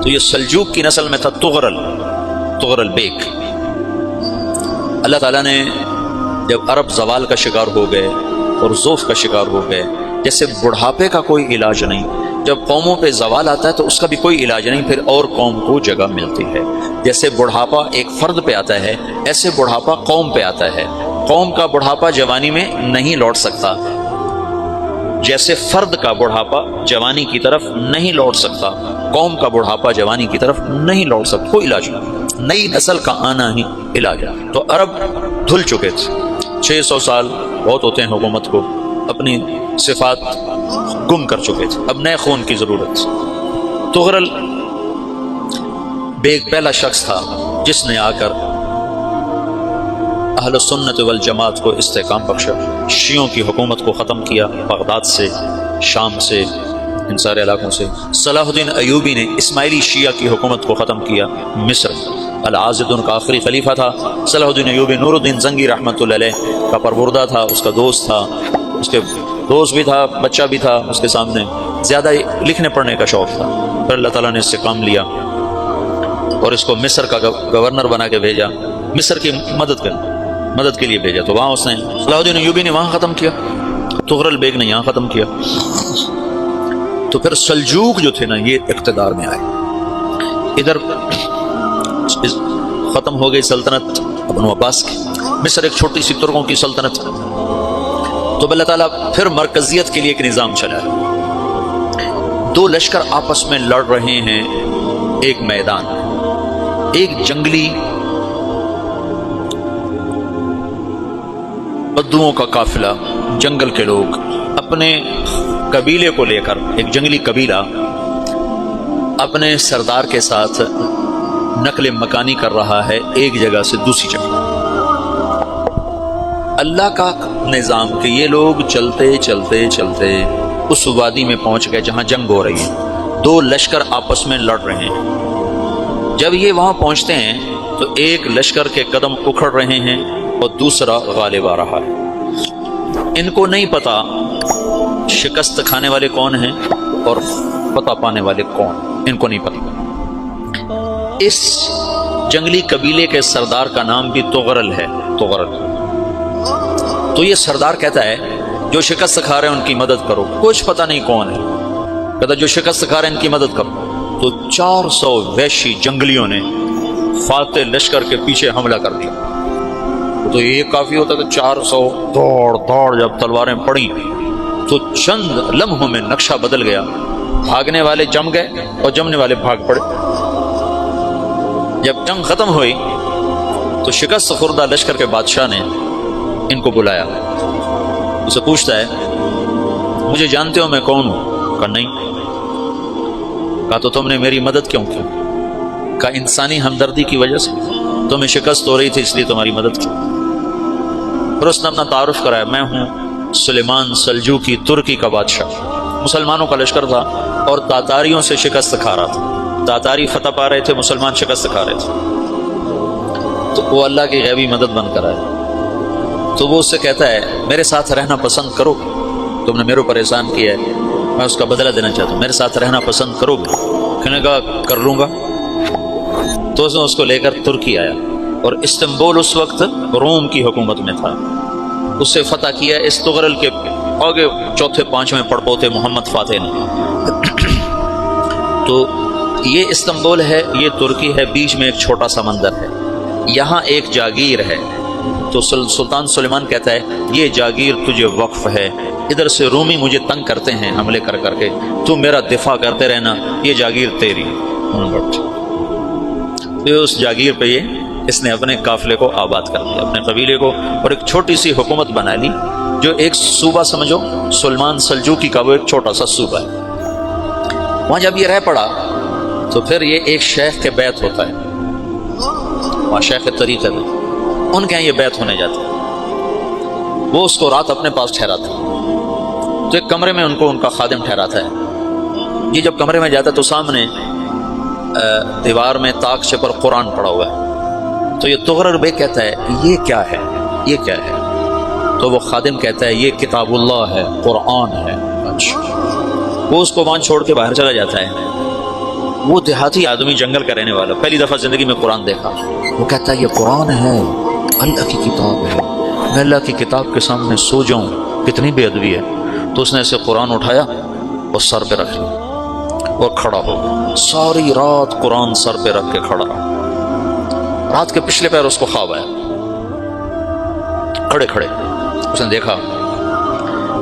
تو یہ سلجوق کی نسل میں تھا تغرل بیگ۔ اللہ تعالیٰ نے جب عرب زوال کا شکار ہو گئے اور ضعف کا شکار ہو گئے، جیسے بڑھاپے کا کوئی علاج نہیں، جب قوموں پہ زوال آتا ہے تو اس کا بھی کوئی علاج نہیں، پھر اور قوم کو جگہ ملتی ہے۔ جیسے بڑھاپا ایک فرد پہ آتا ہے، ایسے بڑھاپا قوم پہ آتا ہے۔ قوم کا بڑھاپا جوانی میں نہیں لوٹ سکتا، جیسے فرد کا بڑھاپا جوانی کی طرف نہیں لوٹ سکتا، قوم کا بڑھاپا جوانی کی طرف نہیں لوٹ سکتا، کوئی علاج نہیں، نئی نسل کا آنا ہی علاج ہے۔ تو عرب دھل چکے تھے، 600 سال بہت ہوتے ہیں حکومت کو، اپنی صفات گم کر چکے تھے، اب نئے خون کی ضرورت تھی۔ تغرل بیگ پہلا شخص تھا جس نے آ کر اہل سنت والجماعت کو استحکام بخشا، شیعوں کی حکومت کو ختم کیا، بغداد سے، شام سے، ان سارے علاقوں سے۔ صلاح الدین ایوبی نے اسماعیلی شیعہ کی حکومت کو ختم کیا، مصر۔ العازد ان کا آخری خلیفہ تھا صلاح الدین ایوبی، نور الدین زنگی رحمۃ اللہ علیہ کا پروردہ تھا، اس کا دوست تھا، اس کے دوست بھی تھا، بچہ بھی تھا اس کے سامنے، زیادہ لکھنے پڑھنے کا شوق تھا۔ پھر اللہ تعالیٰ نے اس سے کام لیا اور اس کو مصر کا گورنر بنا کے بھیجا، مصر کی مدد کے لیے بھیجا، تو وہاں اس نے صلاح الدین ایوبی نے وہاں ختم کیا، تغرل بیگ نے یہاں ختم کیا۔ تو پھر سلجوق جو تھے نا یہ اقتدار میں آئے، ادھر ختم ہو گئی سلطنت ابن عباس کی، مصر ایک چھوٹی سی ترکوں کی سلطنت، تو اللہ تعالیٰ پھر مرکزیت کے لیے ایک نظام چلایا۔ دو لشکر آپس میں لڑ رہے ہیں ایک میدان، ایک جنگلی بدوؤں کا قافلہ، جنگل کے لوگ اپنے قبیلے کو لے کر، ایک جنگلی قبیلہ اپنے سردار کے ساتھ نقل مکانی کر رہا ہے ایک جگہ سے دوسری جگہ۔ اللہ کا نظام کہ یہ لوگ چلتے چلتے چلتے اس وادی میں پہنچ گئے جہاں جنگ ہو رہی ہے، دو لشکر آپس میں لڑ رہے ہیں۔ جب یہ وہاں پہنچتے ہیں تو ایک لشکر کے قدم اکھڑ رہے ہیں اور دوسرا غالب آ رہا ہے۔ ان کو نہیں پتا شکست کھانے والے کون ہیں اور فتح پانے والے کون، ان کو نہیں پتا۔ اس جنگلی قبیلے کے سردار کا نام بھی تغرل ہے، تغرل۔ تو یہ سردار کہتا ہے جو شکست کھا رہے ہیں ان کی مدد کرو، کچھ پتہ نہیں کون ہے، کہتا جو شکست کھا رہے ہیں ان کی مدد کرو۔ تو 400 وحشی جنگلیوں نے فاتح لشکر کے پیچھے حملہ کر دیا۔ تو یہ کافی ہوتا کہ 400 دوڑ جب تلواریں پڑیں تو چند لمحوں میں نقشہ بدل گیا، بھاگنے والے جم گئے اور جمنے والے بھاگ پڑے۔ جب جنگ ختم ہوئی تو شکست خوردہ لشکر کے بادشاہ نے ان کو بلایا، اسے پوچھتا ہے مجھے جانتے ہو میں کون ہوں؟ کہا نہیں۔ کہا تو تم نے میری مدد کیوں کی؟ کہا انسانی ہمدردی کی وجہ سے، تمہیں شکست ہو رہی تھی اس لیے تمہاری مدد کی۔ پھر اس نے اپنا تعارف کرایا، میں ہوں سلیمان سلجوقی، ترکی کا بادشاہ۔ مسلمانوں کا لشکر تھا اور تاتاریوں سے شکست کھا رہا تھا، تاتاری فتح پا رہے تھے، مسلمان شکست کھا رہے تھے۔ تو وہ اللہ کی غیبی مدد بن کر آئے۔ تو وہ اس سے کہتا ہے میرے ساتھ رہنا پسند کرو، تم نے میرے اوپر احسان کیا ہے، میں اس کا بدلہ دینا چاہتا ہوں، میرے ساتھ رہنا پسند کرو گے؟ کہنے کا کر لوں گا۔ تو اس نے اس کو لے کر ترکی آیا، اور استنبول اس وقت روم کی حکومت میں تھا، اس سے فتح کیا اس تغرل کے آگے چوتھے پانچویں پڑپوتے محمد فاتح نے۔ تو یہ استنبول ہے، یہ ترکی ہے، بیچ میں ایک چھوٹا سمندر ہے، یہاں ایک جاگیر ہے۔ تو سلطان سلیمان کہتا ہے یہ جاگیر تجھے وقف ہے، ادھر سے رومی مجھے تنگ کرتے ہیں حملے کر کر کے، تو میرا دفاع کرتے رہنا، یہ جاگیر تیری۔ اس جاگیر پہ اس نے اپنے قافلے کو آباد کر دیا، اپنے قبیلے کو، اور ایک چھوٹی سی حکومت بنا لی، جو ایک صوبہ سمجھو سلمان سلجوقی کا وہ ایک چھوٹا سا صوبہ ہے۔ وہاں جب یہ رہ پڑا تو پھر یہ ایک شیخ کے بیعت ہوتا ہے، وہاں شیخ طریقہ میں ان کے یہاں یہ بیعت ہونے جاتا ہے، وہ اس کو رات اپنے پاس ٹھہراتا ہے، تو ایک کمرے میں ان کو ان کا خادم ٹھہراتا ہے۔ یہ جب کمرے میں جاتا ہے تو سامنے دیوار میں طاقچے پر قرآن پڑا ہوا ہے، تو یہ تغرل بیگ کہتا ہے یہ کیا ہے، یہ کیا ہے؟ تو وہ خادم کہتا ہے یہ کتاب اللہ ہے، قرآن ہے۔ اچھا، وہ اس کو وہاں چھوڑ کے باہر چلا جاتا ہے، وہ دیہاتی آدمی جنگل کا رہنے والا پہلی دفعہ زندگی میں قرآن دیکھا. وہ کہتا ہے یہ قرآن ہے، اللہ کی کتاب ہے، میں اللہ کی کتاب کے سامنے سو جاؤں کتنی بے ادبی ہے. تو اس نے ایسے قرآن اٹھایا اور سر پہ رکھ لیا اور کھڑا ہو گیا. ساری رات قرآن سر پہ رکھ کے کھڑا رہا. رات کے پچھلے پیر اس کو خواب آیا، کھڑے کھڑے اس نے دیکھا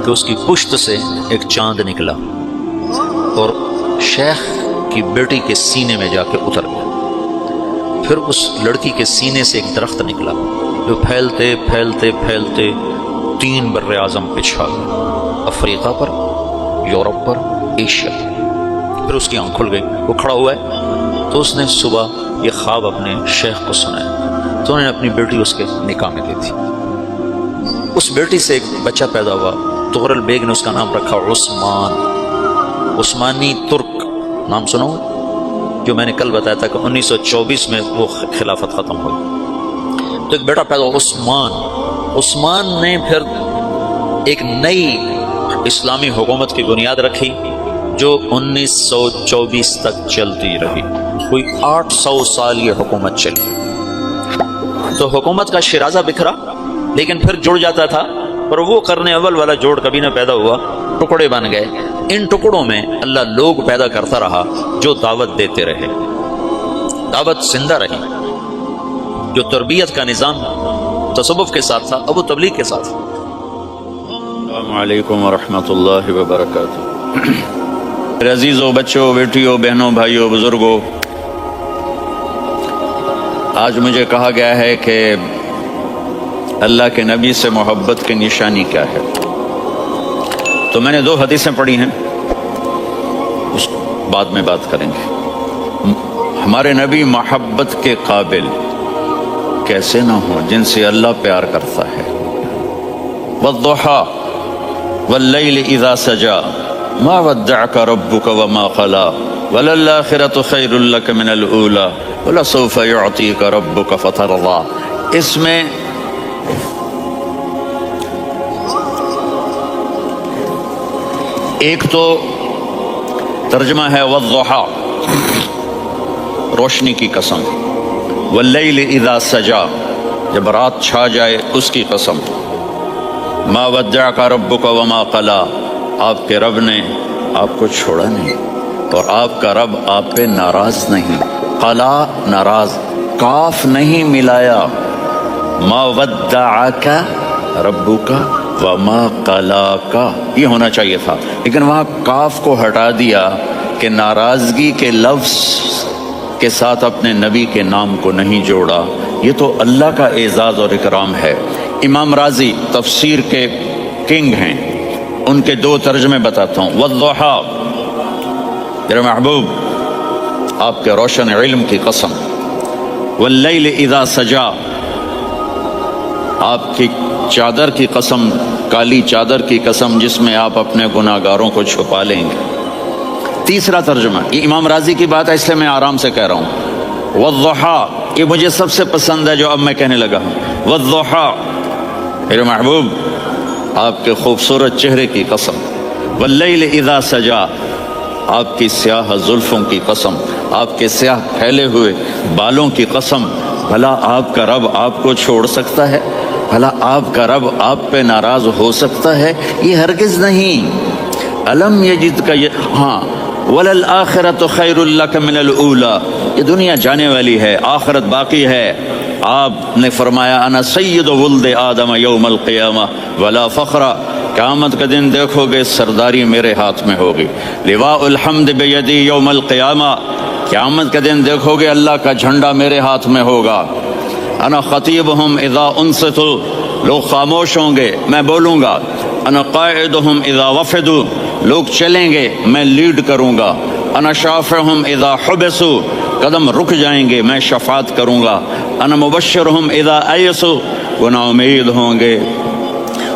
کہ اس کی پشت سے ایک چاند نکلا اور شیخ کی بیٹی کے سینے میں جا کے اتر گیا. پھر اس لڑکی کے سینے سے ایک درخت نکلا جو پھیلتے پھیلتے پھیلتے 3 بر اعظم پہ چھا گیا، افریقہ پر، یورپ پر، ایشیا. پھر اس کی آنکھ کھل گئی، وہ کھڑا ہوا ہے. تو اس نے صبح یہ خواب اپنے شیخ کو سنایا تو انہوں نے اپنی بیٹی اس کے نکاح میں دی تھی. اس بیٹی سے ایک بچہ پیدا ہوا. تغرل بیگ نے اس کا نام رکھا عثمان. عثمانی ترک نام سنا ہوا، جو میں نے کل بتایا تھا کہ 1924 میں وہ خلافت ختم ہوئی. تو ایک بیٹا پیدا ہوا عثمان. عثمان نے پھر ایک نئی اسلامی حکومت کی بنیاد رکھی جو 1924 تک چلتی رہی. کوئی 800 سال یہ حکومت چلی. تو حکومت کا شرازہ بکھرا لیکن پھر جڑ جاتا تھا، اور وہ کرنے اول والا جوڑ کبھی نہ پیدا ہوا، ٹکڑے بن گئے. ان ٹکڑوں میں اللہ لوگ پیدا کرتا رہا جو دعوت دیتے رہے، دعوت زندہ رہی. جو تربیت کا نظام تصوف کے ساتھ تھا اب وہ تبلیغ کے ساتھ. السلام علیکم ورحمۃ اللہ وبرکاتہ. میرے عزیزوں، بچوں، بیٹیوں، بہنوں، بھائیوں، بزرگوں، آج مجھے کہا گیا ہے کہ اللہ کے نبی سے محبت کی نشانی کیا ہے. تو میں نے 2 حدیثیں پڑھی ہیں، اس بعد میں بات کریں گے. ہمارے نبی محبت کے قابل کیسے نہ ہوں جن سے اللہ پیار کرتا ہے. والضحى واللیل اذا سجا ما ودعك ربك وما قلى وللآخرة خیر لك من الأولى ولسوف يعطيك ربك فترضى. اس میں ایک تو ترجمہ ہے والضحى، روشنی کی قسم، واللیل اذا سجا، جب رات چھا جائے اس کی قسم، ما ودعک ربک وما قلی، آپ کے رب نے آپ کو چھوڑا نہیں اور آپ کا رب آپ پہ ناراض نہیں. قلا ناراض، کاف نہیں ملایا. ما ودعک ربک وما قلاک یہ ہونا چاہیے تھا، لیکن وہاں کاف کو ہٹا دیا کہ ناراضگی کے لفظ کے ساتھ اپنے نبی کے نام کو نہیں جوڑا. یہ تو اللہ کا اعزاز اور اکرام ہے. امام راضی تفسیر کے کنگ ہیں، ان کے 2 ترجمے بتاتا ہوں. والضحى، میرے محبوب آپ کے روشن علم کی قسم. واللیل اذا سجا، آپ کی چادر کی قسم، کالی چادر کی قسم جس میں آپ اپنے گناہگاروں کو چھپا لیں گے. تیسرا ترجمہ، یہ امام راضی کی بات ہے اس لیے میں آرام سے کہہ رہا ہوں. والضحى، یہ مجھے سب سے پسند ہے جو اب میں کہنے لگا ہوں. والضحى، میرے محبوب آپ کے خوبصورت چہرے کی قسم. واللیل اذا سجا، آپ کی سیاہ زلفوں کی قسم، آپ کے سیاہ پھیلے ہوئے بالوں کی قسم. بھلا آپ کا رب آپ کو چھوڑ سکتا ہے؟ بھلا آپ کا رب آپ پہ ناراض ہو سکتا ہے؟ یہ ہرگز نہیں. علم یجد کا یہ، ہاں، وللآخرۃ خیر لک من الاولی، یہ دنیا جانے والی ہے، آخرت باقی ہے. آپ نے فرمایا انا سید ولد آدم یوم القیامہ ولا فخر، قیامت کا دن دیکھو گے سرداری میرے ہاتھ میں ہوگی. لواء الحمد بیدی یوم القیامہ، قیامت کا دن دیکھو گے اللہ کا جھنڈا میرے ہاتھ میں ہوگا. انا خطیبہم اذا انصتوا، لوگ خاموش ہوں گے میں بولوں گا. انا قائدہم اذا وفدوا، لوگ چلیں گے میں لیڈ کروں گا. انا شافعہم اذا حبسوا، قدم رک جائیں گے میں شفاعت کروں گا. انا مبشرہم اذا ایسوا، وہ نا امید ہوں گے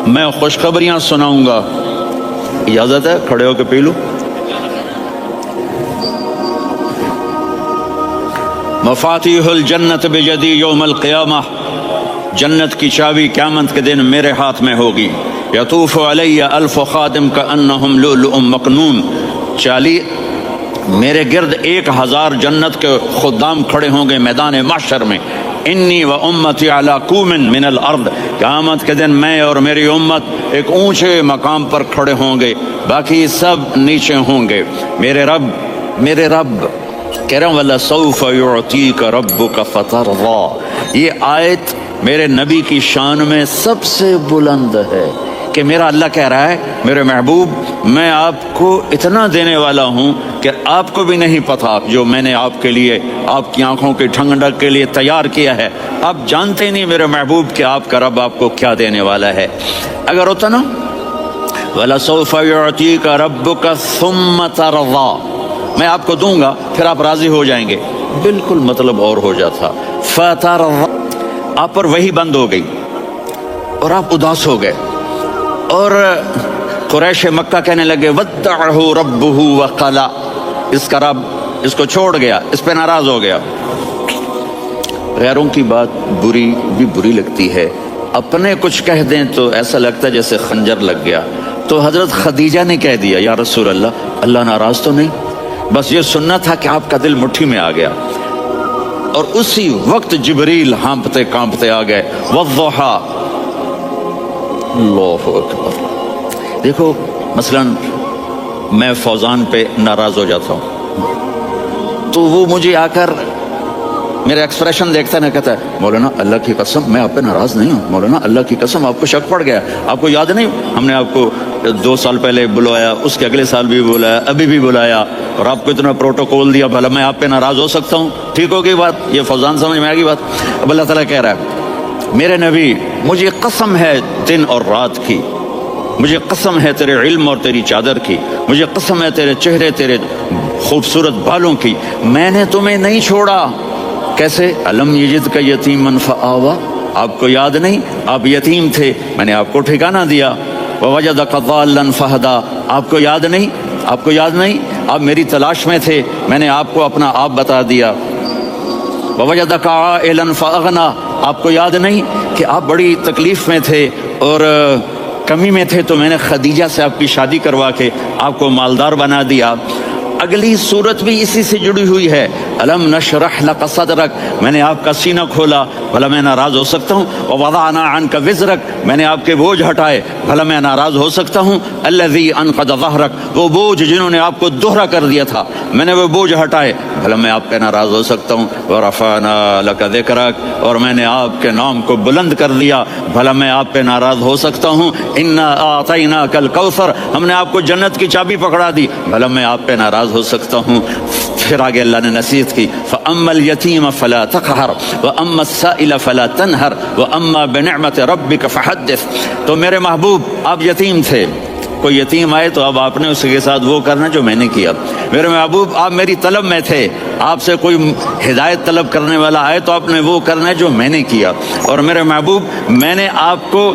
میں خوشخبریاں سناؤں گا. اجازت ہے کھڑے ہو کے پی لوں؟ مفاتیح الجنت بیدی یوم القیامہ، جنت کی چابی قیامت کے دن میرے ہاتھ میں ہوگی. یطوف علی الف خادم کانہم لؤلؤ مکنون، میرے گرد 1000 جنت کے خدام کھڑے ہوں گے میدان محشر میں. انی و امتی علی کومن من الارض، قیامت کے دن میں اور میری امت ایک اونچے مقام پر کھڑے ہوں گے، باقی سب نیچے ہوں گے. میرے رب کہہ رہا ہوں وَلَسَوْفَ يُعْطِيكَ رَبُّكَ فَتَرْضَىٰ. یہ آیت میرے نبی کی شان میں سب سے بلند ہے کہ میرا اللہ کہہ رہا ہے میرے محبوب میں آپ کو اتنا دینے والا ہوں کہ آپ کو بھی نہیں پتا جو میں نے آپ کے لیے، آپ کی آنکھوں کی ٹھنڈک کے لیے تیار کیا ہے. آپ جانتے نہیں میرے محبوب کہ آپ کا رب آپ کو کیا دینے والا ہے. اگر ہوتا نا وَلَسَوْفَ يُعْطِيكَ رَبُّكَ ثُمَّ تَرْضَىٰ، میں آپ کو دوں گا پھر آپ راضی ہو جائیں گے، بالکل مطلب اور ہو جاتا. فَتَرْضَىٰ، آپ پر وہی بند ہو گئی اور آپ اداس ہو گئے، اور قریش مکہ کہنے لگے وَدَّعَهُ رَبُّهُ وَقَلَا، اس کا رب اس کو چھوڑ گیا، اس پہ ناراض ہو گیا. غیروں کی بات بری لگتی ہے، اپنے کچھ کہہ دیں تو ایسا لگتا ہے جیسے خنجر لگ گیا. تو حضرت خدیجہ نے کہہ دیا یا رسول اللہ ناراض تو نہیں، بس یہ سننا تھا کہ آپ کا دل مٹھی میں آ گیا. اور اسی وقت جبریل ہانپتے کانپتے آ گئے. والضحیٰ، اللہ اکبر. دیکھو مثلا میں فوزان پہ ناراض ہو جاتا ہوں تو وہ مجھے آ کر میرا ایکسپریشن دیکھتا ہے نا، کہتا ہے مولانا اللہ کی قسم میں آپ پہ ناراض نہیں ہوں، مولانا اللہ کی قسم آپ کو شک پڑ گیا، آپ کو یاد نہیں ہم نے آپ کو 2 سال پہلے بلایا، اس کے اگلے سال بھی بلایا، ابھی بھی بلایا، اور آپ کو اتنا پروٹوکول دیا، بھلا میں آپ پہ ناراض ہو سکتا ہوں؟ ٹھیک ہو گئی بات، یہ فوزان سمجھ میں آ گئی بات. اب اللہ تعالیٰ کہہ رہا ہے میرے نبی مجھے قسم ہے دن اور رات کی، مجھے قسم ہے تیرے علم اور تیری چادر کی، مجھے قسم ہے تیرے چہرے تیرے خوبصورت بالوں کی، میں نے تمہیں نہیں چھوڑا. کیسے؟ الم یجد کا یتیمن فآوا، آپ کو یاد نہیں آپ یتیم تھے، میں نے آپ کو ٹھکانہ دیا. ووجدک ضالا فہدا، آپ کو یاد نہیں آپ میری تلاش میں تھے، میں نے آپ کو اپنا آپ بتا دیا. ووجدک عائلا فاغنا، آپ کو یاد نہیں کہ آپ بڑی تکلیف میں تھے اور کمی میں تھے تو میں نے خدیجہ سے آپ کی شادی کروا کے آپ کو مالدار بنا دیا. اگلی صورت بھی اسی سے جڑی ہوئی ہے. الم نشرح لک صدرک، میں نے آپ کا سینہ کھولا، بھلا میں ناراض ہو سکتا ہوں؟ ووضعنا عنک وزرک، میں نے آپ کے بوجھ ہٹائے، بھلا میں ناراض ہو سکتا ہوں؟ الذی انقض ظہرک، وہ بوجھ جنہوں نے آپ کو دوہرا کر دیا تھا میں نے وہ بوجھ ہٹائے، بھلا میں آپ پہ ناراض ہو سکتا ہوں؟ ورفعنا لک ذکرک، اور میں نے آپ کے نام کو بلند کر دیا، بھلا میں آپ پہ ناراض ہو سکتا ہوں؟ انا اعطیناک الکوثر، ہم نے آپ کو جنت کی چابی پکڑا دی، بھلا میں آپ پہ ناراض ہو سکتا ہوں؟ پھر آگے اللہ نے نصیحت کی فَأَمَّا الْيَتِيمَ فَلَا تَقْهَرْ وَأَمَّا السَّائِلَ فَلَا تَنْهَرْ وَأَمَّا بِنِعْمَةِ رَبِّكَ فَحَدِّثْ. تو میرے محبوب آپ یتیم تھے، کوئی یتیم آئے تو اب آپ نے اس کے ساتھ وہ کرنا جو میں نے کیا. میرے محبوب آپ میری طلب میں تھے، آپ سے کوئی ہدایت طلب کرنے والا آئے تو آپ نے وہ کرنا جو میں نے کیا. اور میرے محبوب میں نے آپ کو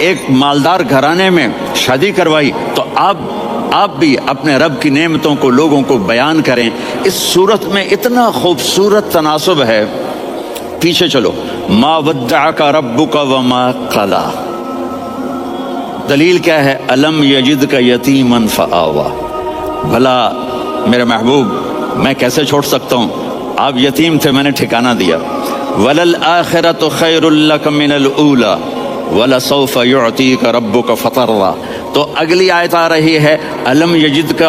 ایک مالدار گھرانے میں شادی کروائی تو آپ بھی اپنے رب کی نعمتوں کو لوگوں کو بیان کریں. اس صورت میں اتنا خوبصورت تناسب ہے. پیچھے چلو، ما ودعک ربک وما قلی، دلیل کیا ہے؟ الم یجدک یتیما فآوا. بھلا میرے محبوب میں کیسے چھوڑ سکتا ہوں؟ آپ یتیم تھے، میں نے ٹھکانہ دیا. وللآخرۃ خیر لک من الاولی ولسوف یعطیک ربک فترضی. تو اگلی آیت آ رہی ہے الم یجدک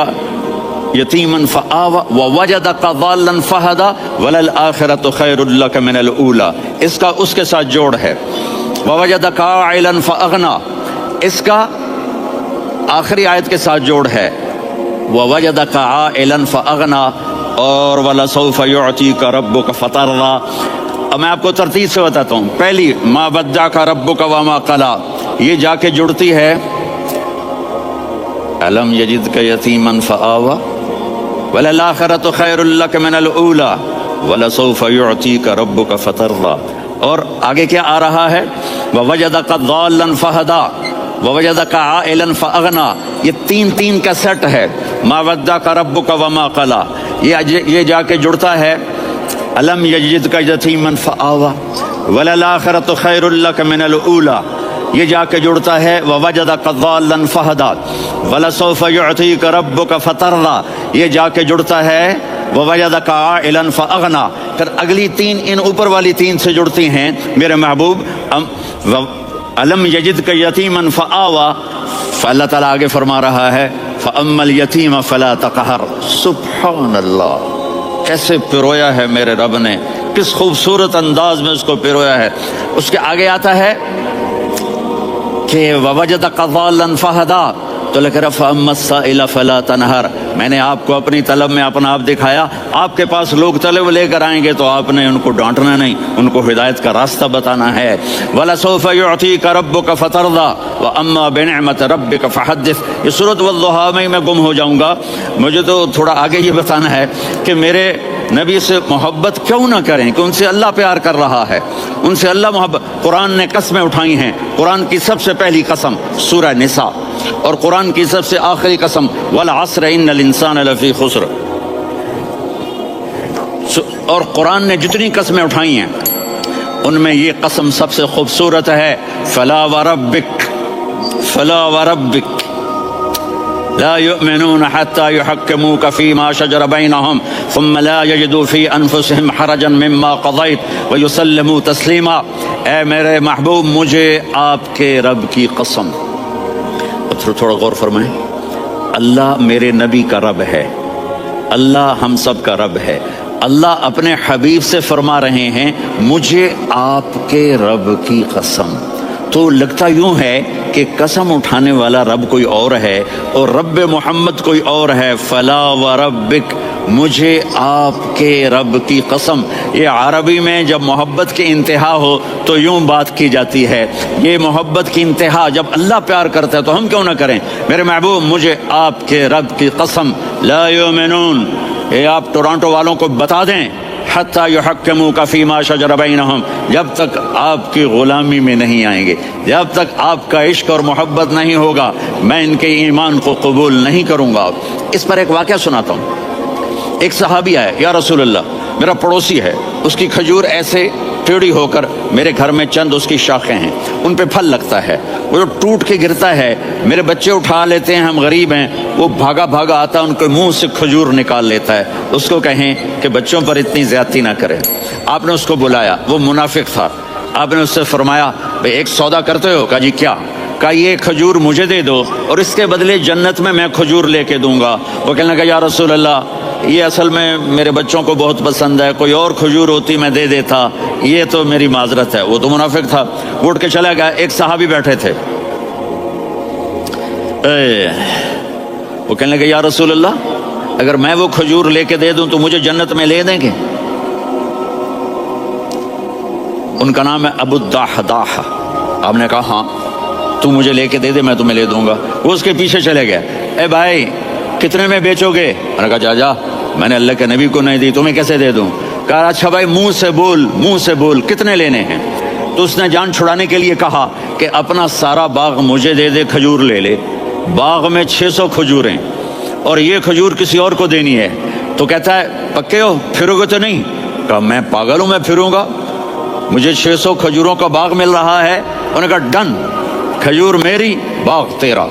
یتیما فآوا ووجدک ضالا فہدا وللآخرۃ خیر لک من الاولی. اس کا اس کے ساتھ جوڑ ہے ووجدک عائلا فاغنا، اس کا آخری آیت کے ساتھ جوڑ ہے ووجدک عائلا فاغنا اور ولسوف یعطیک ربک فترضی. اب میں آپ کو ترتیب سے بتاتا ہوں. پہلی ما ودعک ربک وما قلی، یہ جا کے جڑتی ہے الم یجدک یتیما فآوا وللآخرۃ خیر لک من الاولی ولسوف یعطیک ربک فترضی. اور آگے کیا آ رہا ہے؟ ووجدک ضالا فہدا ووجدک عائلا فاغنا. یہ تین کا سیٹ ہے. ما ودعک ربک وما قلی، یہ جا کے جڑتا ہے الم یجدک یتیما فآوا وللآخرۃ خیر لک من الاولی. یہ جا کے جڑتا ہے ووجدک ضالا فہدی ولسوف یعطیک ربک فترضی، یہ جا کے جڑتا ہے ووجدک عائلا فاغنی، پھر اگلی تین ان اوپر والی تین سے جڑتی ہیں میرے محبوب الم یجدک یتیما فآوی، فاللہ تعالیٰ آگے فرما رہا ہے فاما الیتیم فلا تقہر۔ سبحان اللہ، کیسے پرویا ہے میرے رب نے، کس خوبصورت انداز میں اس کو پرویا ہے۔ اس کے آگے آتا ہے کہ ووجدک ضالا فہدی، تو لکھ رہا فاما السائل فلا تنہر، میں نے آپ کو اپنی طلب میں اپنا آپ دکھایا، آپ کے پاس لوگ طلب لے کر آئیں گے تو آپ نے ان کو ڈانٹنا نہیں، ان کو ہدایت کا راستہ بتانا ہے۔ وَلَسَوْفَ يُعْطِيكَ رَبُّكَ فَتَرْضَىٰ وَأَمَّا بِنِعْمَةِ رَبِّكَ فَحَدِّثْ۔ یہ سورۃ والضحیٰ میں گم ہو جاؤں گا، مجھے تو تھوڑا آگے یہ بتانا ہے کہ میرے نبی سے محبت کیوں نہ کریں، کہ ان سے اللہ پیار کر رہا ہے، ان سے اللہ محبت۔ قرآن نے قسمیں اٹھائی ہیں، قرآن کی سب سے پہلی قسم سورہ نساء، اور قرآن کی سب سے آخری قسم والعصر ان الانسان لفی خسر، اور قرآن نے جتنی قسمیں اٹھائی ہیں ان میں یہ قسم سب سے خوبصورت ہے، فلا وربک، فلا وربک لا يؤمنون حتى يحكموك فيما شجر بينهم ثم لا يجدوا في انفسهم حرجا مما قضيت ويسلموا تسليما۔ اے میرے محبوب، مجھے آپ کے رب کی قسم، تھوڑا غور فرمائیں، اللہ میرے نبی کا رب ہے، اللہ ہم سب کا رب ہے، اللہ اپنے حبیب سے فرما رہے ہیں مجھے آپ کے رب کی قسم۔ تو لگتا یوں ہے کہ قسم اٹھانے والا رب کوئی اور ہے اور رب محمد کوئی اور ہے۔ فلا وربک، مجھے آپ کے رب کی قسم۔ یہ عربی میں جب محبت کی انتہا ہو تو یوں بات کی جاتی ہے، یہ محبت کی انتہا جب اللہ پیار کرتا ہے تو ہم کیوں نہ کریں۔ میرے محبوب، مجھے آپ کے رب کی قسم، لا یؤمنون، یہ آپ ٹورانٹو والوں کو بتا دیں، حتی یحکموک فیما شجر بینہم، جب تک آپ کی غلامی میں نہیں آئیں گے، جب تک آپ کا عشق اور محبت نہیں ہوگا، میں ان کے ایمان کو قبول نہیں کروں گا۔ اس پر ایک واقعہ سناتا ہوں۔ ایک صحابی آیا، یا رسول اللہ، میرا پڑوسی ہے، اس کی کھجور ایسے ٹیڑھی ہو کر میرے گھر میں چند اس کی شاخیں ہیں، ان پہ پھل لگتا ہے، وہ جو ٹوٹ کے گرتا ہے میرے بچے اٹھا لیتے ہیں، ہم غریب ہیں، وہ بھاگا بھاگا آتا ہے، ان کے منہ سے کھجور نکال لیتا ہے۔ اس کو کہیں کہ بچوں پر اتنی زیادتی نہ کریں۔ آپ نے اس کو بلایا، وہ منافق تھا، آپ نے اس سے فرمایا بھئی ایک سودا کرتے ہو؟ کہا جی کیا؟ کہا یہ کھجور مجھے دے دو اور اس کے بدلے جنت میں کھجور لے کے دوں گا۔ وہ کہنے لگا یا رسول اللہ، یہ اصل میں میرے بچوں کو بہت پسند ہے، کوئی اور کھجور ہوتی میں دے دیتا، یہ تو میری معذرت ہے۔ وہ تو منافق تھا، اٹھ کے چلا گیا۔ ایک صحابی بیٹھے تھے، وہ کہنے لگے یا رسول اللہ، اگر میں وہ کھجور لے کے دے دوں تو مجھے جنت میں لے دیں گے؟ ان کا نام ہے ابو الدحداح۔ آپ نے کہا ہاں، تو مجھے لے کے دے دے، میں تمہیں لے دوں گا۔ وہ اس کے پیچھے چلے گئے، اے بھائی کتنے میں بیچو گے؟ میں نے کہا جا جا، میں نے اللہ کے نبی کو نہیں دی، تمہیں کیسے دے دوں؟ کہا اچھا بھائی منہ سے بول، منہ سے بول، کتنے لینے ہیں؟ تو اس نے جان چھڑانے کے لیے کہا کہ اپنا سارا باغ مجھے دے دے، کھجور لے لے۔ باغ میں 600 کھجوریں اور یہ کھجور کسی اور کو دینی ہے۔ تو کہتا ہے پکے ہو، پھرو گے تو نہیں؟ کہا میں پاگل ہوں، میں پھروں گا؟ مجھے 600 کھجوروں کا باغ مل رہا ہے۔ انہوں نے کہا ڈن، کھجور میری، باغ تیرا۔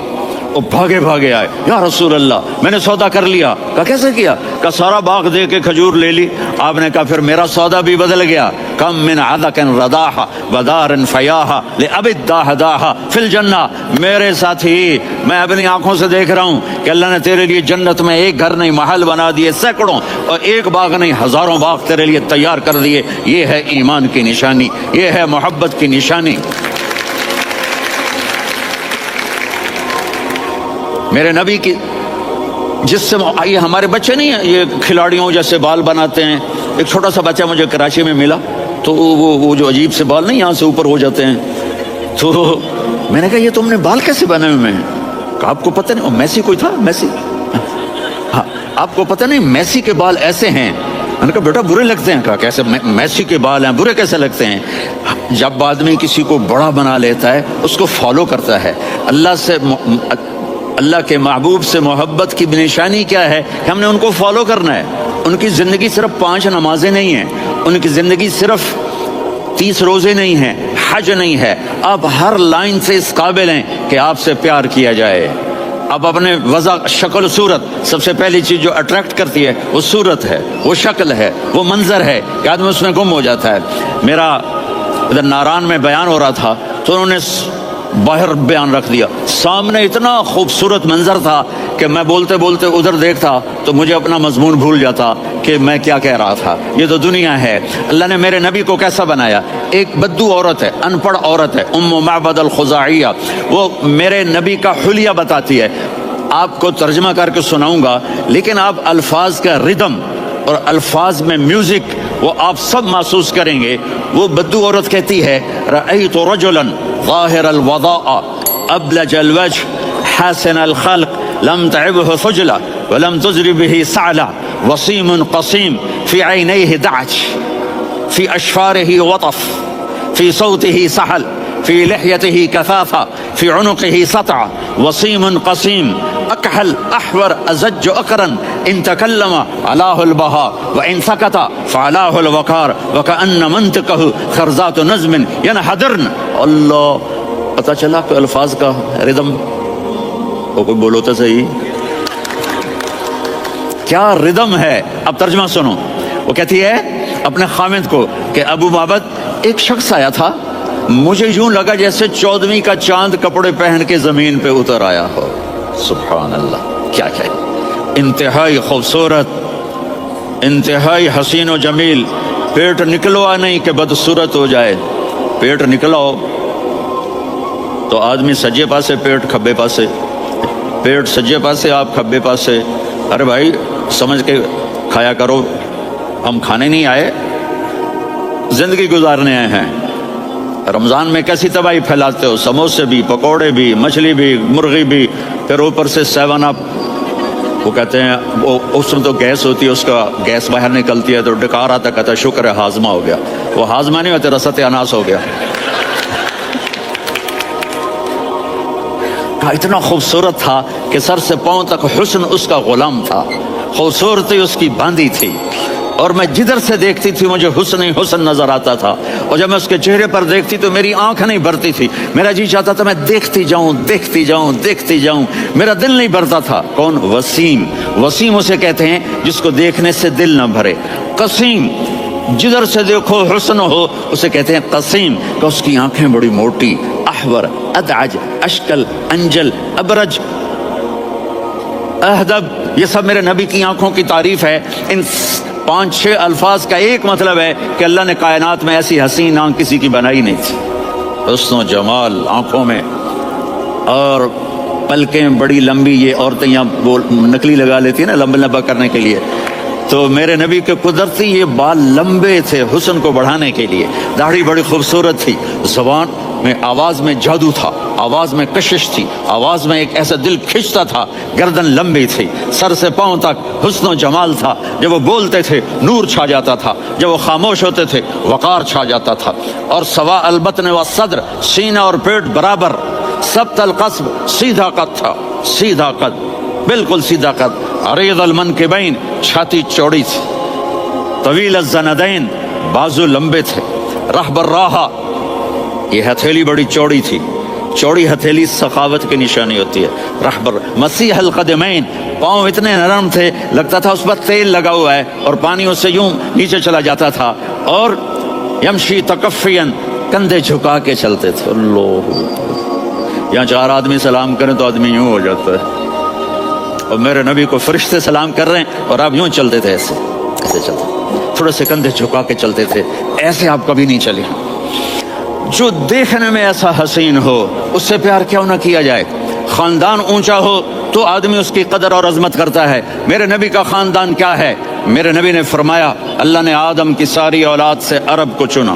وہ بھاگے بھاگے آئے، یا رسول اللہ میں نے سودا کر لیا۔ کہا کیسے کیا؟ کہا سارا باغ دے کے کھجور لے لی۔ آپ نے کہا پھر میرا سودا بھی بدل گیا۔ کم من عدق رداح ودار فیاح لأب الدحداح فی الجنہ۔ میرے ساتھی، میں اپنی آنکھوں سے دیکھ رہا ہوں کہ اللہ نے تیرے لیے جنت میں ایک گھر نہیں محل بنا دیے سینکڑوں، اور ایک باغ نہیں ہزاروں باغ تیرے لیے تیار کر دیے۔ یہ ہے ایمان کی نشانی، یہ ہے محبت کی نشانی۔ میرے نبی کی جس سے یہ ہمارے بچے نہیں ہیں، یہ کھلاڑیوں جیسے بال بناتے ہیں۔ ایک چھوٹا سا بچہ مجھے کراچی میں ملا، تو وہ جو عجیب سے بال نہیں یہاں سے اوپر ہو جاتے ہیں، تو میں نے کہا یہ تم نے بال کیسے بنے ہوئے ہیں؟ کہا آپ کو پتہ نہیں، میسی کوئی تھا، میسی، ہاں آپ کو پتہ نہیں میسی کے بال ایسے ہیں؟ میں نے کہا بیٹا برے لگتے ہیں۔ کہا کیسے؟ میسی کے بال ہیں، برے کیسے لگتے ہیں؟ جب آدمی کسی کو بڑا بنا لیتا ہے اس کو فالو کرتا ہے۔ اللہ کے محبوب سے محبت کی نشانی کیا ہے کہ ہم نے ان کو فالو کرنا ہے۔ ان کی زندگی صرف 5 نمازیں نہیں ہیں، ان کی زندگی صرف 30 روزے نہیں ہیں، حج نہیں ہے، آپ ہر لائن سے اس قابل ہیں کہ آپ سے پیار کیا جائے۔ اب اپنے وضع شکل صورت، سب سے پہلی چیز جو اٹریکٹ کرتی ہے وہ صورت ہے، وہ شکل ہے، وہ منظر ہے کہ آدمی اس میں گم ہو جاتا ہے۔ میرا ادھر ناران میں بیان ہو رہا تھا تو انہوں نے باہر بیان رکھ دیا، سامنے اتنا خوبصورت منظر تھا کہ میں بولتے بولتے ادھر دیکھتا تو مجھے اپنا مضمون بھول جاتا کہ میں کیا کہہ رہا تھا۔ یہ تو دنیا ہے۔ اللہ نے میرے نبی کو کیسا بنایا؟ ایک بدو عورت ہے، ان پڑھ عورت ہے، ام معبد الخزاعیہ، وہ میرے نبی کا حلیہ بتاتی ہے۔ آپ کو ترجمہ کر کے سناؤں گا، لیکن آپ الفاظ کا ردم اور الفاظ میں میوزک وہ آپ سب محسوس کریں گے۔ وہ بدو عورت کہتی ہے، رأیت رجلا ظاہر الوضاء ابلج الوجه حسن الخلق لم تعبه خجلة ولم تزر به سعلة وصيم قصيم في عينيه دعج في أشفاره وطف في صوته سحل في لحيته كثافة في عنقه سطع وصيم قصيم أكحل أحور أزج أقرن إن تكلم علاه البهاء وإن سكت فعلاه الوقار وكأن منطقه خرزات نظم ينحدرن۔ اللہ، پتہ چلا کہ الفاظ کا ردم، وہ کوئی بولو تو صحیح، کیا ردم ہے۔ اب ترجمہ سنو۔ وہ کہتی ہے اپنے خامد کو کہ ابو معبد، ایک شخص آیا تھا، مجھے یوں لگا جیسے 14ویں کا چاند کپڑے پہن کے زمین پہ اتر آیا ہو۔ سبحان اللہ، کیا کہ انتہائی خوبصورت، انتہائی حسین و جمیل۔ پیٹ نکلوا نہیں کہ بدصورت ہو جائے، پیٹ نکلاؤ تو آدمی سجے پاسے پیٹ کھبے پاسے، پیٹ سجے پاسے آپ کھبے پاسے۔ ارے بھائی سمجھ کے کھایا کرو، ہم کھانے نہیں آئے، زندگی گزارنے آئے ہیں۔ رمضان میں کیسی تباہی پھیلاتے ہو، سموسے بھی، پکوڑے بھی، مچھلی بھی، مرغی بھی، پھر اوپر سے 7 اپ۔ وہ کہتے ہیں اس میں تو گیس ہوتی ہے، اس کا گیس باہر نکلتی ہے تو ڈکار آتا، کہتا ہے شکر ہے ہاضمہ ہو گیا۔ وہ ہاضمہ نہیں ہوتے، رسط اناس ہو گیا۔ اتنا خوبصورت تھا کہ سر سے پاؤں تک حسن اس کا غلام تھا، خوبصورتی اس کی باندھی تھی، اور میں جدھر سے دیکھتی تھی مجھے حسن ہی حسن نظر آتا تھا، اور جب میں اس کے چہرے پر دیکھتی تو میری آنکھ نہیں بھرتی تھی، میرا جی چاہتا تھا میں دیکھتی جاؤں دیکھتی جاؤں دیکھتی جاؤں، میرا دل نہیں بھرتا تھا۔ کون؟ وسیم۔ وسیم اسے کہتے ہیں جس کو دیکھنے سے دل نہ بھرے۔ قسیم، جدھر سے دیکھو حسن ہو، اسے کہتے ہیں قسیم، کہ اس کی آنکھیں بڑی موٹی۔ احور، ادعج، اشکل، انجل، ابرج، اہدب، یہ سب میرے نبی کی آنکھوں کی تعریف ہے۔ ان 5-6 الفاظ کا ایک مطلب ہے کہ اللہ نے کائنات میں ایسی حسین آنکھ کسی کی بنائی نہیں تھی۔ حسن و جمال آنکھوں میں، اور پلکیں بڑی لمبی، یہ عورتیں یہاں نکلی لگا لیتی ہیں نا لمبا لمبا کرنے کے لیے، تو میرے نبی کے قدرتی یہ بال لمبے تھے حسن کو بڑھانے کے لیے۔ داڑھی بڑی خوبصورت تھی، زبان میں، آواز میں جادو تھا، آواز میں کشش تھی، آواز میں ایک ایسا دل کھنچتا تھا، گردن لمبی تھی، سر سے پاؤں تک حسن و جمال تھا۔ جب وہ بولتے تھے نور چھا جاتا تھا، جب وہ خاموش ہوتے تھے وقار چھا جاتا تھا۔ اور سوا البطن و صدر، سینہ اور پیٹ برابر، سبت القصب، سیدھا قد تھا، سیدھا قد، بالکل سیدھا قد۔ عریض المنکبین، چھاتی چوڑی تھی۔ طویل الزندین، بازو لمبے تھے۔ رحب الراحہ، یہ ہتھیلی بڑی چوڑی تھی، چوڑی ہتھیلی سخاوت کی نشانی ہوتی ہے۔ رحبر مسیح القدمین، پاؤں اتنے نرم تھے لگتا تھا اس پر تیل لگا ہوا ہے، اور پانی اس سے یوں نیچے چلا جاتا تھا۔ اور یمشی تکفین، کندھے جھکا کے چلتے تھے۔ اللہ، یہاں 4 آدمی سلام کریں تو آدمی یوں ہو جاتا ہے، اور میرے نبی کو فرشتے سلام کر رہے ہیں اور آپ یوں چلتے تھے، ایسے ایسے چلتے، تھوڑے سے کندھے جھکا کے چلتے تھے، ایسے آپ کبھی نہیں چلے۔ جو دیکھنے میں ایسا حسین ہو اس سے پیار کیوں نہ کیا جائے۔ خاندان اونچا ہو تو آدمی اس کی قدر اور عظمت کرتا ہے۔ میرے نبی کا خاندان کیا ہے؟ میرے نبی نے فرمایا اللہ نے آدم کی ساری اولاد سے عرب کو چنا،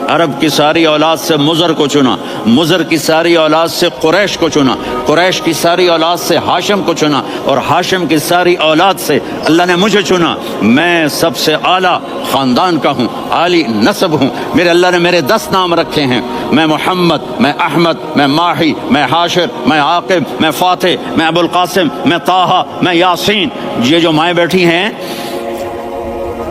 عرب کی ساری اولاد سے مضر کو چنا، مضر کی ساری اولاد سے قریش کو چنا، قریش کی ساری اولاد سے ہاشم کو چنا، اور ہاشم کی ساری اولاد سے اللہ نے مجھے چنا۔ میں سب سے اعلیٰ خاندان کا ہوں، عالی نسب ہوں۔ میرے اللہ نے میرے 10 نام رکھے ہیں، میں محمد، میں احمد، میں ماہی، میں حاشر، میں عاقب، میں فاتح، میں ابو القاسم، میں طٰہٰ، میں یاسین۔ یہ جو مائیں بیٹھی ہیں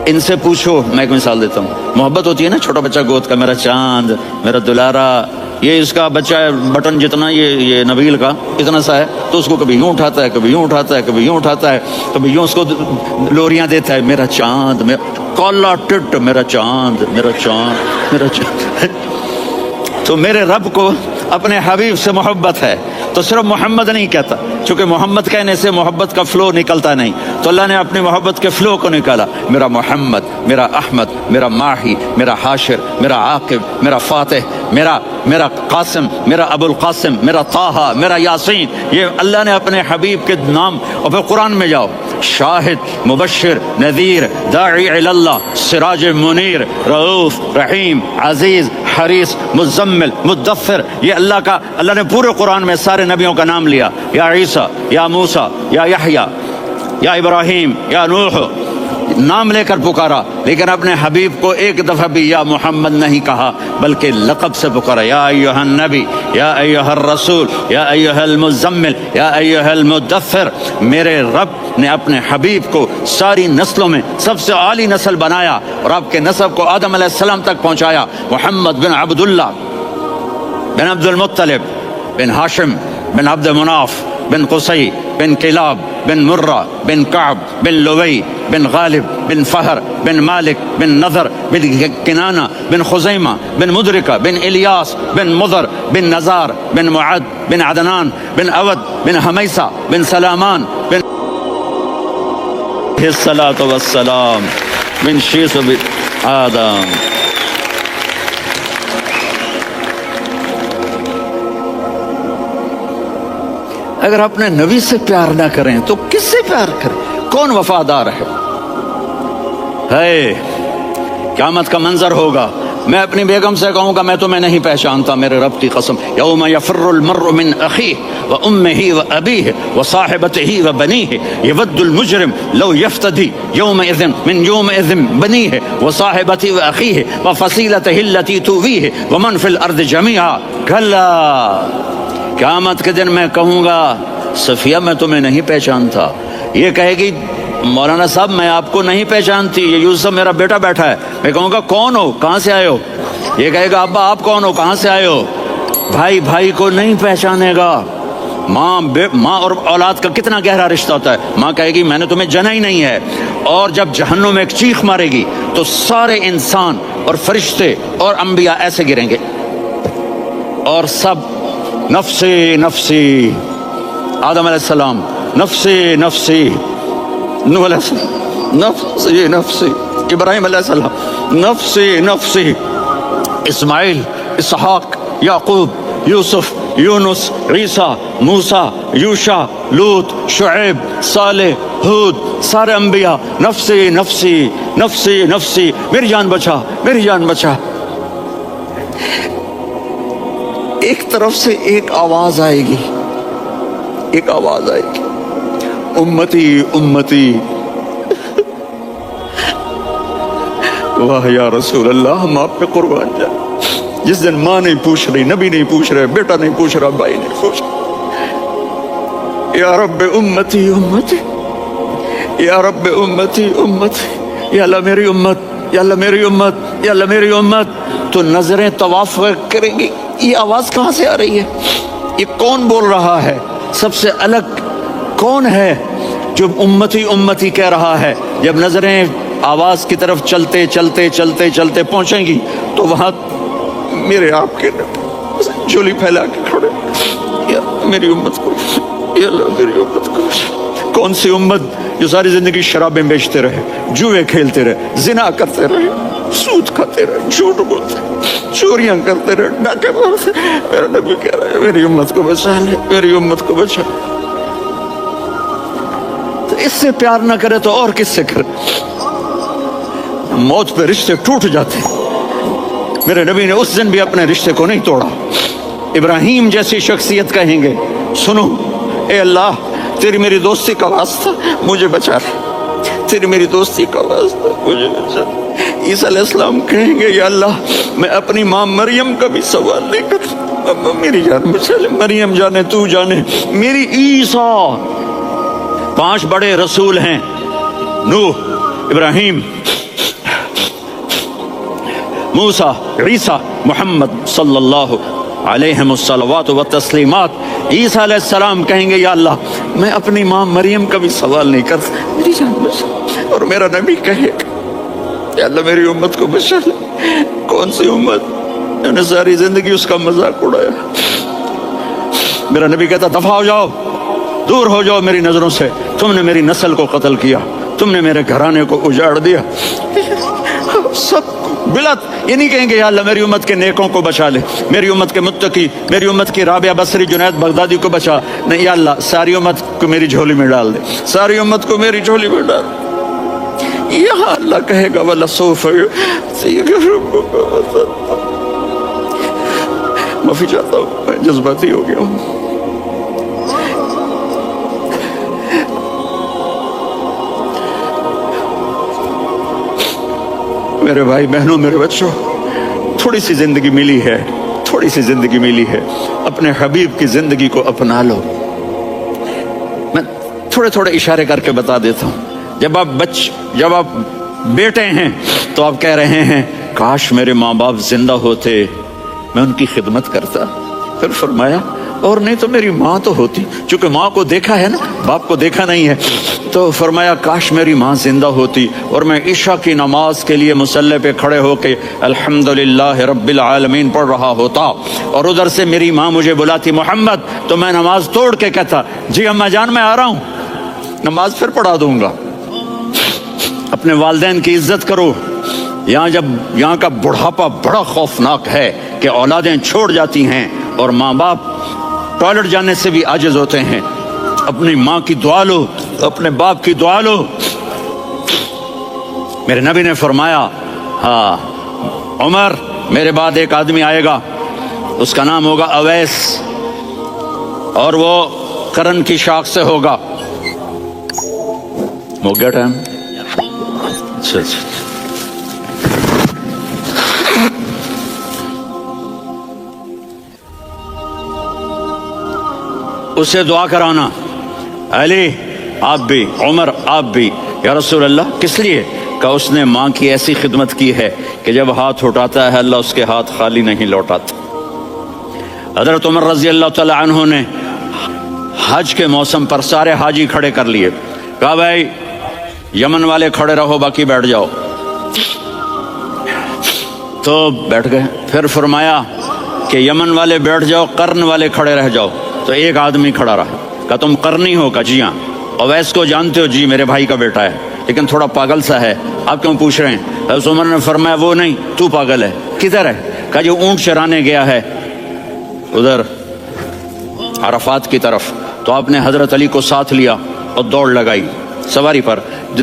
ان سے پوچھو، میں ایک مثال دیتا ہوں، محبت ہوتی ہے نا، چھوٹا بچہ گود کا، میرا چاند، میرا دلارا، یہ اس کا بچہ ہے بٹن جتنا، یہ نبیل کا اتنا سا ہے، تو اس کو کبھی یوں اٹھاتا ہے، کبھی یوں اٹھاتا ہے، کبھی یوں اٹھاتا ہے، کبھی یوں اس کو لوریاں دیتا ہے، میرا چاند، کالا ٹٹ، میرا چاند، میرا چاند، میرا چاند۔ تو میرے رب کو اپنے حبیب سے محبت ہے، تو صرف محمد نہیں کہتا، چونکہ محمد کہنے سے محبت کا فلو نکلتا نہیں، تو اللہ نے اپنی محبت کے فلو کو نکالا، میرا محمد، میرا احمد، میرا ماہی، میرا حاشر، میرا عاقب، میرا فاتح، میرا قاسم، میرا ابو القاسم، میرا طٰہٰ، میرا یاسین، یہ اللہ نے اپنے حبیب کے نام۔ اور پھر قرآن میں جاؤ، شاہد، مبشر، نذیر، داعی الی اللہ، سراج منیر، رؤوف، رحیم، عزیز، حریص، مزمل، مدثر، یہ اللہ نے پورے قرآن میں سارے نبیوں کا نام لیا، یا عیسیٰ، یا موسیٰ، یا یحییٰ، یا ابراہیم، یا نوح، نام لے کر پکارا، لیکن اپنے حبیب کو ایک دفعہ بھی یا محمد نہیں کہا، بلکہ لقب سے پکارا، یا ایھا النبی، یا ایھا الرسول، یا ایھا المزمل، یا ایھا المدثر۔ میرے رب نے اپنے حبیب کو ساری نسلوں میں سب سے عالی نسل بنایا، اور آپ کے نسب کو آدم علیہ السلام تک پہنچایا، محمد بن عبداللہ بن عبد المطلب بن ہاشم بن عبد مناف بن قصی بن کلاب بن مرہ بن کعب بن لوی بن غالب بن فہر بن مالک بن نضر بن کنانہ بن خزیمہ بن مدرکہ بن الیاس بن مضر بن نزار بن معد بن عدنان بن اود بن حمیسہ بن سلامان بن الصلاۃ والسلام بن شیث بن آدم۔ اگر اپنے نبی سے پیار نہ کریں تو کس سے پیار کریں؟ کون وفادار ہے؟ قیامت کا منظر ہوگا، میں اپنی بیگم سے کہوں گا میں تمہیں نہیں پہچانتا، میرے رب کی قسم، یوم یفر المرء من اخیہ وامہ وابیہ وصاحبتہ وبنیہ یود المجرم لو یفتدی یومئذ من یومئذ بنیہ وصاحبتہ واخیہ وفصیلتہ التی تؤویہ ومن فی الارض جمیعا۔ کلا، قیامت کے دن میں کہوں گا صفیہ میں تمہیں نہیں پہچانتا، یہ کہے گی مولانا صاحب میں آپ کو نہیں پہچانتی، یہ یوسف میرا بیٹا بیٹھا ہے، میں کہوں گا کون ہو، کہاں سے آئے ہو؟ یہ کہے گا ابا آپ کون ہو، کہاں سے آئے ہو؟ بھائی بھائی کو نہیں پہچانے گا۔ ماں اور اولاد کا کتنا گہرا رشتہ ہوتا ہے، ماں کہے گی میں نے تمہیں جنا ہی نہیں ہے، اور جب جہنم میں ایک چیخ مارے گی تو سارے انسان اور فرشتے اور انبیاء ایسے گریں گے، اور سب نفسی نفسی، آدم علیہ السلام نفسی نفسی، نوح علیہ السلام نفسی نفسی، ابراہیم علیہ السلام نفسی نفسی، اسماعیل، اسحاق، یعقوب، یوسف، یونس، عیسیٰ، موسیٰ، یوشع، لوط، شعیب، صالح، ہود، سارے انبیاء نفسی نفسی نفسی نفسی، میری جان بچا، میری جان بچا۔ ایک طرف سے ایک آواز آئے گی، ایک آواز آئے گی، امتی امتی، واہ یا رسول اللہ ہم آپ پہ قربان جائیں۔ جس دن ماں نہیں پوچھ رہی، نبی نہیں پوچھ رہے، بیٹا نہیں پوچھ رہا، بھائی نہیں پوچھ رہا، یا رب امتی امتی، یا رب امتی امتی، یا اللہ میری امت، یا اللہ میری امت، یا اللہ میری امت۔ تو نظریں طواف کریں گی، یہ آواز کہاں سے آ رہی ہے؟ یہ کون بول رہا ہے؟ سب سے الگ کون ہے جو امتی امتی کہہ رہا ہے؟ جب نظریں آواز کی طرف چلتے چلتے چلتے چلتے پہنچیں گی تو وہاں میرے آپ کے جھولی پھیلا کے کھڑے، یا میری امت کو، یا اللہ میری امت کو۔ کون سی امت جو ساری زندگی شرابیں بیچتے رہے، جوئے کھیلتے رہے، زنا کرتے رہے، سود کھاتے رہے، جھوٹ بولتے رہے، چوریاں کرتے رہے، ڈاکے مارتے رہے؟ میرا نبی کہہ رہا ہے میری امت کو بچا لے، میری امت کو بچا۔ تو اس سے پیار نہ کرے تو اور کس سے کرے؟ موت پہ رشتے ٹوٹ جاتے، میرے نبی نے اس دن بھی اپنے رشتے کو نہیں توڑا۔ ابراہیم جیسی شخصیت کہیں گے سنو اے اللہ تیری میری دوستی کا واسطہ مجھے بچا لے، تیری میری دوستی کا واسطہ مجھے بچا لے۔ عیسیٰ علیہ السلام کہیں گے یا اللہ میں اپنی ماں مریم کا بھی سوال نہیں کرتا، میری جان بچا لے، مریم جانے تو جانے میری عیسیٰ۔ 5 بڑے رسول ہیں، نوح، ابراہیم، موسیٰ, عیسیٰ, محمد صلی اللہ علیہ الصلوات و تسلیمات. عیسیٰ علیہ السلام کہیں گے یا اللہ میں اپنی ماں مریم کا بھی سوال نہیں کر سکتا, میری جان بچا. اور میرا نبی کہے یا اللہ میری امت کو بچا لے. کون سی امت؟ انہوں نے ساری زندگی اس کا مذاق اڑایا. میرا نبی کہتا دفع ہو جاؤ, دور ہو جاؤ میری نظروں سے, تم نے میری نسل کو قتل کیا, تم نے میرے گھرانے کو اجاڑ دیا. سب بلت یہ نہیں کہیں گے یا اللہ میری امت کے نیکوں کو بچا لے, میری امت کے متقی, میری امت کی رابعہ بصری جنید بغدادی کو بچا. نہیں یا اللہ ساری امت کو میری جھولی میں ڈال دے, ساری امت کو میری جھولی میں ڈال. یہاں اللہ کہے گا وَلَسَوْفَ يُعْطِيكَ رَبُّكَ. معافی چاہتا ہوں, میں جذباتی ہو گیا ہوں. میرے بھائی بہنوں, میرے بچوں, تھوڑی سی زندگی ملی ہے, تھوڑی سی زندگی ملی ہے, اپنے حبیب کی زندگی کو اپنا لو. میں تھوڑے تھوڑے اشارے کر کے بتا دیتا ہوں. جب آپ بیٹے ہیں تو آپ کہہ رہے ہیں کاش میرے ماں باپ زندہ ہوتے, میں ان کی خدمت کرتا. پھر فرمایا اور نہیں تو میری ماں تو ہوتی, چونکہ ماں کو دیکھا ہے نا, باپ کو دیکھا نہیں ہے. تو فرمایا کاش میری ماں زندہ ہوتی اور میں عشاء کی نماز کے لیے مصلی پہ کھڑے ہو کے الحمدللہ رب العالمین پڑھ رہا ہوتا, اور ادھر سے میری ماں مجھے بلاتی محمد, تو میں نماز توڑ کے کہتا جی اماں جان میں آ رہا ہوں, نماز پھر پڑھا دوں گا. اپنے والدین کی عزت کرو. یہاں کا بڑھاپا بڑا خوفناک ہے کہ اولادیں چھوڑ جاتی ہیں اور ماں باپ ٹوائلٹ جانے سے بھی عاجز ہوتے ہیں. اپنی ماں کی دعا لو, اپنے باپ کی دعا لو. میرے نبی نے فرمایا ہاں عمر میرے بعد ایک آدمی آئے گا, اس کا نام ہوگا اویس, اور وہ کرن کی شاخ سے ہوگا. ہو گیا ٹائم؟ اچھا اچھا. اسے دعا کرانا, علی آپ بھی, عمر آپ بھی. یا رسول اللہ کس لیے؟ کہ اس نے ماں کی ایسی خدمت کی ہے کہ جب ہاتھ اٹھاتا ہے اللہ اس کے ہاتھ خالی نہیں لوٹاتا. حضرت عمر رضی اللہ تعالی عنہ نے حج کے موسم پر سارے حاجی کھڑے کر لیے, کہا بھائی یمن والے کھڑے رہو باقی بیٹھ جاؤ. تو بیٹھ گئے. پھر فرمایا کہ یمن والے بیٹھ جاؤ, قرن والے کھڑے رہ جاؤ. تو ایک آدمی کھڑا رہا, کہا تم قرنی ہو؟ کہا جی ہاں. اویس کو جانتے ہو؟ جی میرے بھائی کا بیٹا ہے, لیکن تھوڑا پاگل سا ہے, آپ کیوں پوچھ رہے ہیں؟ حضرت عمر نے فرمایا وہ نہیں, تو پاگل ہے. کدھر ہے؟ کہا جو اونٹ چرانے گیا ہے ادھر عرفات کی طرف. تو آپ نے حضرت علی کو ساتھ لیا اور دوڑ لگائی سواری پر.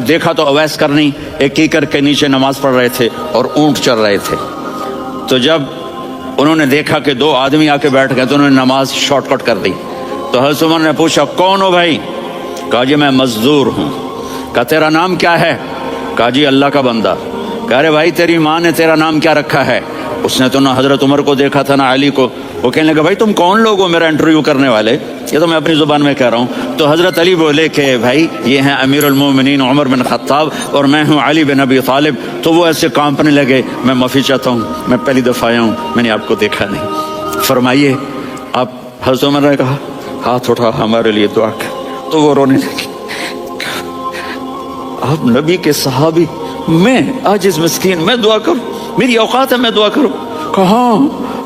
دیکھا تو اویس کرنی ایک کیکر کے نیچے نماز پڑھ رہے تھے اور اونٹ چر رہے تھے. تو جب انہوں نے دیکھا کہ دو آدمی آ کے بیٹھ گئے تو انہوں نے نماز شارٹ کٹ کر دی. تو حضرت عمر نے پوچھا کون ہو بھائی؟ کہا جی میں مزدور ہوں. کہا تیرا نام کیا ہے؟ کہا جی اللہ کا بندہ. کہہ رہے بھائی تیری ماں نے تیرا نام کیا رکھا ہے؟ اس نے تو نہ حضرت عمر کو دیکھا تھا نہ علی کو. وہ کہنے لگا بھائی تم کون لوگ ہو میرا انٹرویو کرنے والے؟ یہ تو میں اپنی زبان میں کہہ رہا ہوں. تو حضرت علی بولے کہ بھائی یہ ہیں امیر المومنین عمر بن خطاب اور میں ہوں علی بن ابی طالب. تو وہ ایسے کانپنے لگے, میں معافی چاہتا ہوں, میں پہلی دفعہ آیا ہوں, میں نے آپ کو دیکھا نہیں. فرمائیے آپ. حضرت عمر نے کہا ہاتھ اٹھا ہمارے لیے دعا کر. تو وہ رونے لگے. آپ نبی کے صحابی, میں عاجز مسکین, میں دعا کروں؟ میری اوقات ہے میں دعا کروں؟ کہاں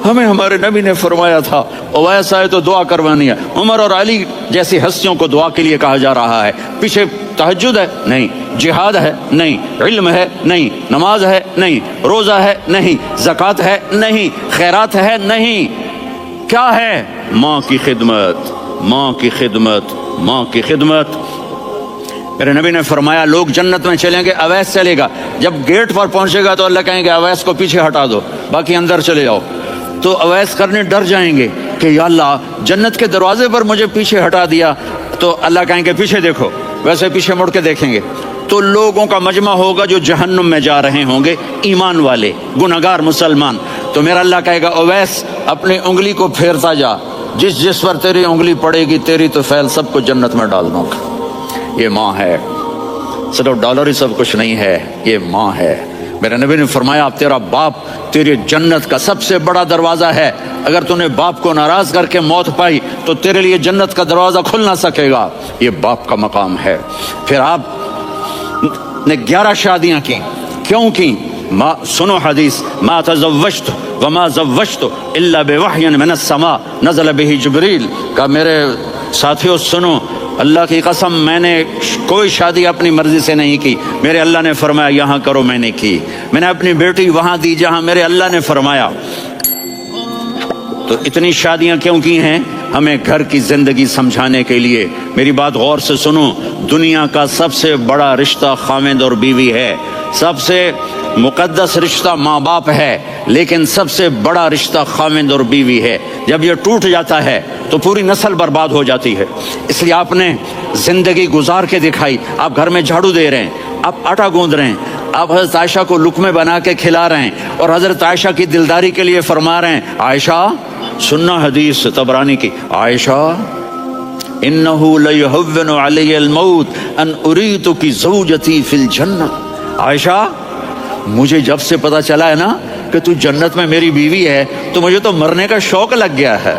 ہمیں ہمارے نبی نے فرمایا تھا اویس آئے تو دعا کروانی ہے. عمر اور علی جیسی ہستیوں کو دعا کے لیے کہا جا رہا ہے. پیچھے تہجد ہے نہیں, جہاد ہے نہیں, علم ہے نہیں, نماز ہے نہیں, روزہ ہے نہیں, زکوٰۃ ہے نہیں, خیرات ہے نہیں. کیا ہے؟ ماں کی خدمت, ماں کی خدمت, ماں کی خدمت. میرے نبی نے فرمایا لوگ جنت میں چلیں گے, اویس چلے گا. جب گیٹ پر پہنچے گا تو اللہ کہیں گے اویس کو پیچھے ہٹا دو, باقی اندر چلے جاؤ. تو اویس کرنے ڈر جائیں گے کہ یا اللہ جنت کے دروازے پر مجھے پیچھے ہٹا دیا. تو اللہ کہیں گے پیچھے دیکھو, ویسے پیچھے مڑ کے دیکھیں گے تو لوگوں کا مجمع ہوگا جو جہنم میں جا رہے ہوں گے, ایمان والے, گنہگار مسلمان. تو میرا اللہ کہے گا اویس اپنی انگلی کو پھیرتا جا, جس پر تیری انگلی پڑے گی تیری تو فیل سب کو جنت میں ڈال دوں گا. یہ ماں ہے, صرف ڈالر ہی سب کچھ نہیں ہے, یہ ماں ہے. میرے نبی نے فرمایا اب تیرا باپ تیرے جنت کا سب سے بڑا دروازہ ہے، اگر تو نے باپ کو ناراض کر کے موت پائی تو تیرے لیے جنت کا دروازہ کھل نہ سکے گا، یہ باپ کا مقام ہے۔ پھر آپ نے 11 شادیاں کی، کیوں کی؟ سنو حدیث، ما تزوجت وما زوجت الا بوحی من السماء نزل به جبریل، کہ میرے ساتھیوں سنو، اللہ کی قسم میں نے کوئی شادی اپنی مرضی سے نہیں کی، میرے اللہ نے فرمایا یہاں کرو، میں نے کی۔ میں نے اپنی بیٹی وہاں دی جہاں میرے اللہ نے فرمایا۔ تو اتنی شادیاں کیوں کی ہیں؟ ہمیں گھر کی زندگی سمجھانے کے لیے۔ میری بات غور سے سنو، دنیا کا سب سے بڑا رشتہ خاوند اور بیوی ہے، سب سے مقدس رشتہ ماں باپ ہے، لیکن سب سے بڑا رشتہ خاوند اور بیوی ہے۔ جب یہ ٹوٹ جاتا ہے تو پوری نسل برباد ہو جاتی ہے۔ اس لیے آپ نے زندگی گزار کے دکھائی، آپ گھر میں جھاڑو دے رہے ہیں، آپ آٹا گوندھ رہے ہیں، آپ حضرت عائشہ کو لقمے بنا کے کھلا رہے ہیں، اور حضرت عائشہ کی دلداری کے لیے فرما رہے ہیں، عائشہ سننا حدیث طبرانی کی، عائشہ انہو لیہون علی الموت ان اریتک زوجتی فی الجنہ، عائشہ مجھے جب سے پتا چلا ہے نا کہ تو جنت میں میری بیوی ہے تو مجھے تو مرنے کا شوق لگ گیا ہے۔